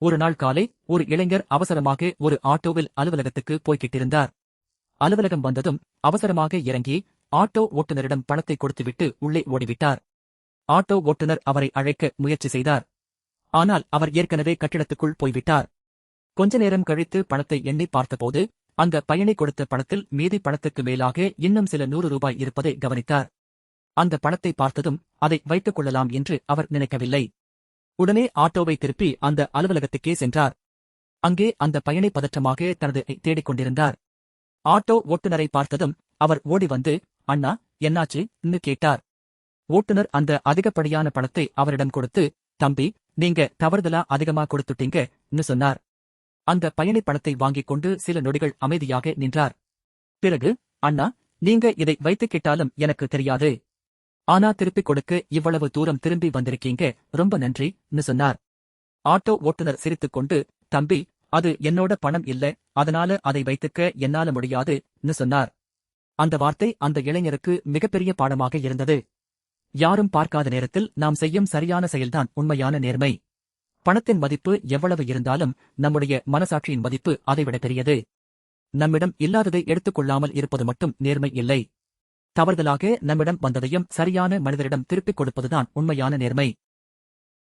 ஒரு நாள் காலை ஒரு இளைஞர் அவசரமாக ஒரு ஆட்டோவில் அலுவலகத்துக்கு போய்கிட்டிருந்தார். அலுவலகம் வந்ததும் அவசரமாக இறங்கி ஆட்டோ ஓட்டுநரிடம் பணத்தை கொடுத்துவிட்டு உள்ளே ஓடிவிட்டார். ஆட்டோ ஓட்டுநர் அவரை அழைக்க முயற்சி செய்தார். ஆனால் அவர் ஏற்கனவே கட்டிடத்துக்குள் போய்விட்டார். கொஞ்ச நேரம் கழித்து பணத்தை எண்ணி பார்த்தபோது அந்த பயணி கொடுத்த பணத்தில் மீதி பணத்துக்கு மேலாக இன்னும் சில 100 ரூபாய் இருப்பதை கவனித்தார். அந்த பணத்தை பார்த்ததும் அதை வைத்துக் கொள்ளலாம் என்று அவர் நினைக்கவில்லை. உடனே ஆட்டோவை திருப்பி அந்த அலுவலகத்துக்கே சென்றார். அங்கே அந்த பயணி பதற்றமாக தனது தேடிக் கொண்டிருந்தார். ஆட்டோ ஓட்டுநரை பார்த்ததும் அவர் ஓடி வந்து, அண்ணா, என்னாச்சு?ன்னு கேட்டார். ஓட்டுநர் அந்த அதிகப்படியான பணத்தை அவரிடம் கொடுத்து, தம்பி, நீங்க தவறுதலா அதிகமா கொடுத்துட்டீங்க,ன்னு சொன்னார். அந்த பயணி பணத்தை வாங்கிக் கொண்டு சில நொடிகள் அமைதியாக நின்றார். பிறகு, அண்ணா, நீங்க இதை வைத்துக்கிட்டாலும் எனக்கு தெரியாது. ஆனா திருப்பிக் கொடுக்க இவ்வளவு தூரம் திரும்பி வந்திருக்கீங்க, ரொம்ப நன்றி,ன்னு சொன்னார். ஆட்டோ ஓட்டுநர் சிரித்துக்கொண்டு, தம்பி, அது என்னோட பணம் இல்ல, அதனால அதை வைத்துக்க என்னால முடியாது,ன்னு சொன்னார். அந்த வார்த்தை அந்த இளைஞருக்கு மிகப்பெரிய பாடமாக இருந்தது. யாரும் பார்க்காத நேரத்தில் நாம் செய்யும் சரியான செயல்தான் உண்மையான நேர்மை. பணத்தின் மதிப்பு எவ்வளவு இருந்தாலும் நம்முடைய மனசாட்சியின் மதிப்பு அதைவிட பெரியது. நம்மிடம் இல்லாததை எடுத்துக்கொள்ளாமல் இருப்பது மட்டும் நேர்மை இல்லை. தவறுதலாக நம்மிடம் வந்ததையும் சரியான மனிதரிடம் திருப்பிக் கொடுப்பதுதான் உண்மையான நேர்மை.